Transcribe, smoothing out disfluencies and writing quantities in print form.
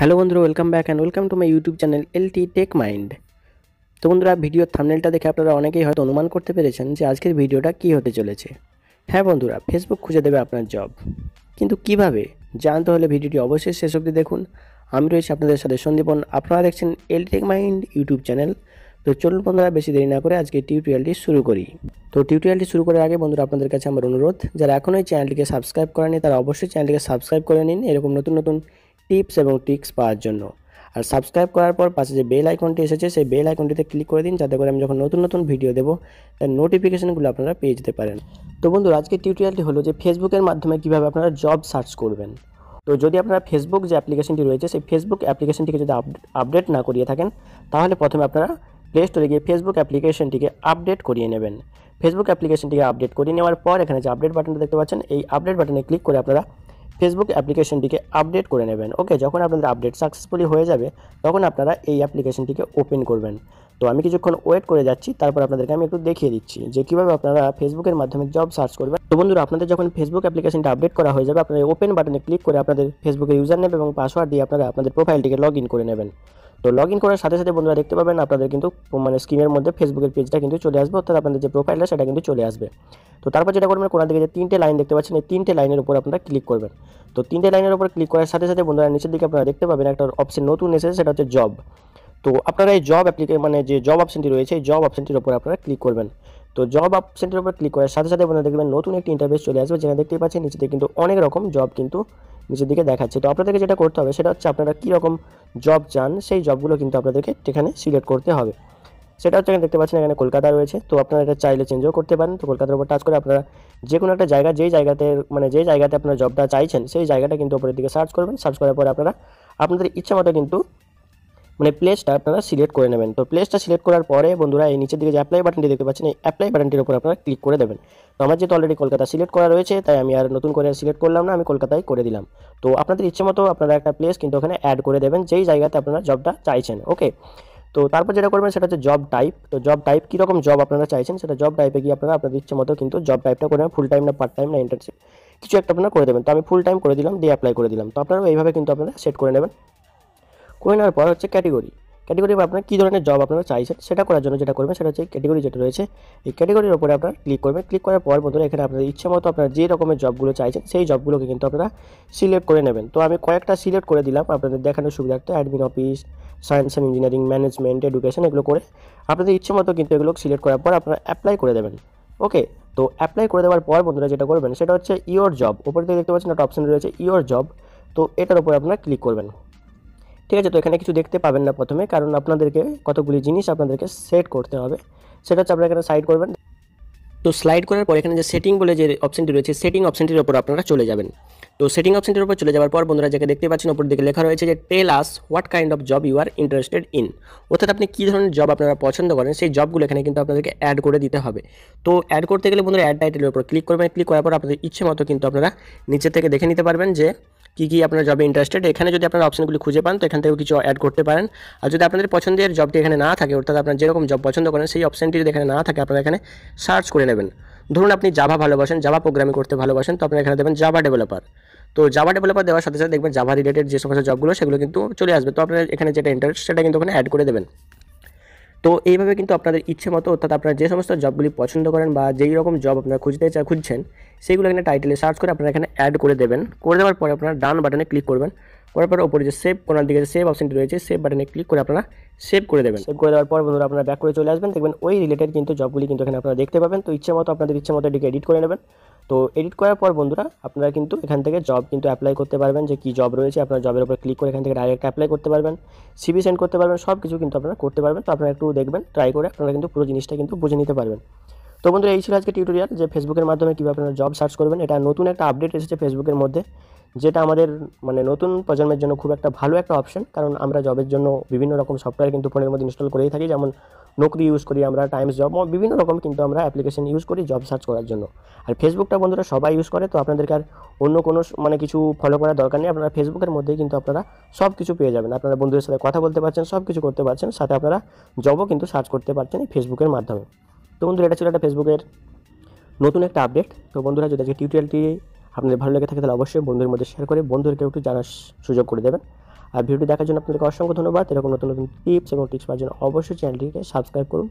Hello বন্ধুরা, welcome back and welcome to my YouTube channel LT Tech Mind. তো বন্ধুরা, ভিডিওর থাম্বনেলটা দেখে আপনারা অনেকেই হয়তো অনুমান করতে পেরেছেন যে আজকের ভিডিওটা কী হতে চলেছে। হ্যাঁ বন্ধুরা, ফেসবুক খুঁজে দেবে আপনার জব, কিন্তু কিভাবে জানতে হলে ভিডিওটি অবশ্যই শেষ অবধি দেখুন। আমি রয়েছি আপনাদের সাথে সন্দীপন, আপনারা দেখছেন LT Tech Mind YouTube channel. তো চলুন বন্ধুরা, বেশি দেরি না করে আজকে টিউটোরিয়ালটি শুরু করি। তো টিউটোরিয়ালটি শুরু করার আগে বন্ধুরা, আপনাদের কাছে আমার অনুরোধ, যারা এখনও এই চ্যানেলটিকে সাবস্ক্রাইব করেনি তারা অবশ্যই চ্যানেলটিকে সাবস্ক্রাইব করে নিন এরকম নতুন নতুন টিপস এবং ট্রিক্স পাওয়ার জন্য। আর সাবস্ক্রাইব করার পর পাশে যে বেল আইকনটি এসেছে সেই বেল আইকনটিতে ক্লিক করে দিন, যাতে করে আমি যখন নতুন নতুন ভিডিও দেবো তার নোটিফিকেশনগুলো আপনারা পেয়ে যেতে পারেন। তো বন্ধুরা, আজকের টিউটোরিয়ালটি হলো যে ফেসবুকের মাধ্যমে কীভাবে আপনারা জব সার্চ করবেন। তো যদি আপনারা ফেসবুক যে অ্যাপ্লিকেশনটি রয়েছে সেই ফেসবুক অ্যাপ্লিকেশনটিকে যদি আপডেট না করিয়ে থাকেন, তাহলে প্রথমে আপনারা প্লে স্টোরে গিয়ে ফেসবুক অ্যাপ্লিকেশনটিকে আপডেট করিয়ে নেবেন। ফেসবুক অ্যাপ্লিকেশনটিকে আপডেট করিয়ে নেওয়ার পর এখানে যে আপডেট বাটনটা দেখতে পাচ্ছেন, এই আপডেট বাটনে ক্লিক করে আপনারা ফেসবুক অ্যাপ্লিকেশনটিকে আপডেট করে নেবেন। ওকে, যখন আপনাদের আপডেট সাকসেসফুলি হয়ে যাবে তখন আপনারা এই অ্যাপ্লিকেশনটিকে ওপেন করবেন। তো আমি কিছুক্ষণ ওয়েট করে যাচ্ছি, তারপর আপনাদেরকে আমি একটু দেখিয়ে দিচ্ছি যে কীভাবে আপনারা ফেসবুকের মাধ্যমে জব সার্চ করবেন। তো বন্ধুরা, আপনাদের যখন ফেসবুক অ্যাপ্লিকেশনটা আপডেট করা হয়ে যাবে, আপনারা ওপেন বাটনে ক্লিক করে আপনাদের ফেসবুকের ইউজার নেম এবং পাসওয়ার্ড দিয়ে আপনারা আপনাদের প্রোফাইলটিকে লগ ইন করে নেবেন। তো লগ ইন করার সাথে সাথে বন্ধুরা দেখতে পাবেন আপনাদের কিন্তু স্ক্রিনের মধ্যে ফেসবুকের পেজটা কিন্তু চলে আসবে, অর্থাৎ আপনাদের যে প্রোফাইলটা সেটা কিন্তু চলে আসবে। তো তারপর যেটা করবেন, কোনার দিকে যে তিনটে লাইন দেখতে পাচ্ছেন, এই তিনটে লাইনের উপর আপনারা ক্লিক করবেন। তো তিনটে লাইনের উপর ক্লিক করার সাথে সাথে বন্ধুরা নিচের দিকে আপনারা দেখতে পাবেন একটা অপশন নতুন এসেছে, সেটা হচ্ছে জব। তো আপনারা এই জব যে জব অপশনটি রয়েছে এই জব অপশনটির উপর আপনারা ক্লিক করবেন। তো জব অপশনটির উপর ক্লিক করার সাথে সাথে আপনারা দেখবেন নতুন একটি ইন্টারফেস চলে আসবে, যেখানে দেখতেই পাচ্ছেন নিচে দিকে কিন্তু অনেক রকম জব কিন্তু নিচের দিকে দেখাচ্ছে। তো আপনাদেরকে যেটা করতে হবে সেটা হচ্ছে আপনারা কী রকম জব চান সেই জবগুলো কিন্তু আপনাদেরকে এখানে সিলেক্ট করতে হবে। সেটা হচ্ছে এখানে দেখতে পাচ্ছেন এখানে কলকাতা রয়েছে, তো আপনারা এটা চাইলে চেঞ্জও করতে পারেন। তো কলকাতার উপর টাচ করে আপনারা যে কোনো একটা জায়গা যে জায়গাতে আপনারা জবটা চাইছেন সেই জায়গাটা কিন্তু উপরের দিকে সার্চ করবেন। সার্চ করার পরে আপনারা আপনাদের ইচ্ছা মতো কিন্তু প্লেসটা আপনারা সিলেক্ট করে নেবেন। তো প্লেসটা সিলেক্ট করার পরে বন্ধুরা এই নিচের দিকে যে অ্যাপ্লাই বাটনটি দেখতে পাচ্ছেন, এই অ্যাপ্লাই বাটনটির উপর আপনারা ক্লিক করে দেবেন। তো আমার যেহেতু অলরেডি কলকাতা সিলেক্ট করা রয়েছে, তাই আমি আর নতুন করে সিলেক্ট করলাম না, আমি কলকাতায় করে দিলাম। তো আপনাদের ইচ্ছে মতো আপনারা একটা প্লেস কিন্তু ওখানে অ্যাড করে দেবেন যেই জায়গাতে আপনারা জবটা চাইছেন। ওকে, তো তারপর যেটা করবেন সেটা হচ্ছে জব টাইপ। তো জব টাইপ কীরকম জব আপনারা চাইছেন সেটা জব টাইপে গিয়ে আপনারা আপনাদের ইচ্ছে মতো কিন্তু জব টাইপটা করে ফুল টাইম না পার্ট টাইম না ইন্টার্নশিপ কিছু একটা আপনারা করে দেবেন। তো আমি ফুল টাইম করে দিলাম, দিয়ে অ্যাপ্লাই করে দিলাম। তো আপনারাও এইভাবে কিন্তু আপনারা সেট করে নেবেন। করে নেওয়ার পর হচ্ছে ক্যাটেগরি বা আপনারা কী ধরনের জব আপনারা চাইছেন সেটা করার জন্য যেটা করবেন সেটা হচ্ছে ক্যাটেগরি যেটা রয়েছে এই ক্যাটেগরির উপরে আপনারা ক্লিক করবেন। ক্লিক করার পর বন্ধুরা এখানে আপনাদের ইচ্ছে মতো আপনারা যে রকমের জবগুলো চাইছেন সেই জবগুলোকে কিন্তু আপনারা সিলেক্ট করে নেবেন। তো আমি কয়েকটা সিলেক্ট করে দিলাম আপনাদের দেখানোর সুবিধার্থে, admin office, science and engineering, management, education, এগুলো করে আপনাদের ইচ্ছে মতো কিন্তু এগুলো সিলেক্ট করার পর আপনারা অ্যাপ্লাই করে দেবেন। ওকে, তো অ্যাপ্লাই করে দেওয়ার পর বন্ধুরা যেটা করবেন সেটা হচ্ছে ইওর জব। উপরে থেকে দেখতে পাচ্ছেন একটা অপশন রয়েছে ইওর জব, তো এটার উপরে আপনারা ক্লিক করবেন। ঠিক আছে, তো এখানে কিছু দেখতে পাবেন না প্রথমে, কারণ আপনাদেরকে কতগুলি জিনিস আপনাদেরকে সেট করতে হবে। সেটা হচ্ছে আপনারা এখানে সাইড করবেন। তো স্লাইড করার পর এখানে যে সেটিং বলে যে অপশনটি রয়েছে সেটিং অপশনটির উপর আপনারা চলে যাবেন। তো সেটিং অপশনটির উপর চলে যাওয়ার পর বন্ধুরা যাকে দেখতে পাচ্ছেন উপর দিকে লেখা রয়েছে যে tell us what kind of job you are interested in, অর্থাৎ আপনি কী ধরনের জব আপনারা পছন্দ করেন সেই জবগুলো এখানে কিন্তু আপনাদেরকে অ্যাড করে দিতে হবে। তো অ্যাড করতে গেলে বন্ধুরা অ্যাড টাইটেলের উপর ক্লিক করবেন। ক্লিক করার পর আপনাদের ইচ্ছে মতো কিন্তু আপনারা নিচে থেকে দেখে নিতে পারবেন যে কী আপনারা জবে ইন্টারেস্টেড। এখানে যদি আপনারা অপশনগুলি খুঁজে পান তো এখান থেকেও কিছু অ্যাড করতে পারেন। আর যদি আপনাদের পছন্দের জবটি এখানে না থাকে, অর্থাৎ আপনারা যেরকম জব পছন্দ করেন সেই অপশনটি যদি এখানে না থাকে, আপনারা এখানে সার্চ করে নেবেন। ধরুন আপনি জাভা ভালোবাসেন, জাভা প্রোগ্রামিং করতে ভালোবাসেন, তো আপনারা এখানে দেবেন জাভা ডেভেলপার। তো জাভা ডেভেলপার দেওয়ার সাথে সাথে দেখবেন জাভা রিলেটেড যে সমস্ত জবগুলো সেগুলো কিন্তু চলে আসবে। তো আপনারা এখানে যেটা ইন্টারেস্ট সেটা কিন্তু ওখানে অ্যাড করে দেবেন। তো এইভাবে কিন্তু আপনাদের ইচ্ছে মতো, অর্থাৎ আপনারা যে সমস্ত জবগুলি পছন্দ করেন বা যেই রকম জব আপনারা খুঁজছেন সেইগুলো এখানে টাইটেলে সার্চ করে আপনারা এখানে অ্যাড করে দেবেন। করে দেওয়ার পরে আপনারা ডান বাটনে ক্লিক করবেন। করার পর উপরে যে সেভ কোনার দিকে সেভ অপশনটি রয়েছে সেভ বাটনে ক্লিক করে আপনারা সেভ করে দেবেন। সেভ করে দেওয়ার পর বন্ধুরা আপনারা ব্যাক করে চলে আসবেন, দেখবেন ওই রিলেটেড কিন্তু জবগুলি কিন্তু এখানে আপনারা দেখতে পাবেন। তো ইচ্ছে মতো আপনাদের ইচ্ছে মতো এটিকে এডিট করে নেবেন। তো এডিট করার পর বন্ধুরা আপনারা কিন্তু এখান থেকে জব কিন্তু অ্যাপ্লাই করতে পারবেন, যে কী জব রয়েছে আপনারা জবের উপর ক্লিক করে এখান থেকে ডাইরেক্ট অ্যাপ্লাই করতে পারবেন, সিভি সেন্ড করতে পারবেন, সব কিছু কিন্তু আপনারা করতে পারবেন। তো আপনারা একটু দেখবেন, ট্রাই করে আপনারা কিন্তু পুরো জিনিসটা কিন্তু বুঝে নিতে পারবেন। তো বন্ধুরা এই ছিল আজকে টিউটোরিয়াল, যে ফেসবুকের মাধ্যমে কীভাবে আপনারা জব সার্চ করবেন। এটা নতুন একটা আপডেট এসেছে ফেসবুকের মধ্যে, যেটা আমাদের নতুন প্রজন্মের জন্য খুব একটা ভালো একটা অপশন, কারণ আমরা জবের জন্য বিভিন্ন রকম সফটওয়্যার কিন্তু ফোনের মধ্যে ইনস্টল করেই থাকি, যেমন নকরি ইউজ করি আমরা, টাইমস জব, বিভিন্ন রকম কিন্তু আমরা অ্যাপ্লিকেশন ইউজ করি জব সার্চ করার জন্য। আর ফেসবুকটা বন্ধুরা সবাই ইউজ করে, তো আপনাদেরকে আর অন্য কোনো কিছু ফলো করার দরকার নেই। আপনারা ফেসবুকের মধ্যেই কিন্তু আপনারা সব কিছু পেয়ে যাবেন, আপনারা বন্ধুদের সাথে কথা বলতে পারছেন, সব কিছু করতে পারছেন, সাথে আপনারা জবও কিন্তু সার্চ করতে পারছেন এই ফেসবুকের মাধ্যমে। তো বন্ধুরা এটা ছিল একটা ফেসবুকের নতুন একটা আপডেট। তো বন্ধুরা যদি আজকে টিউটোরিয়ালটি আপনাদের ভালো লেগে থাকে তাহলে অবশ্যই বন্ধুদের মধ্যে শেয়ার করে বন্ধুদেরকে একটু জানার সুযোগ করে দেবেন। আর ভিডিওটি দেখার জন্য আপনাদেরকে অসংখ্য ধন্যবাদ। এরকম নতুন নতুন টিপস এবং ট্রিক্স পাওয়ার জন্য অবশ্যই চ্যানেলটিকে সাবস্ক্রাইব করুন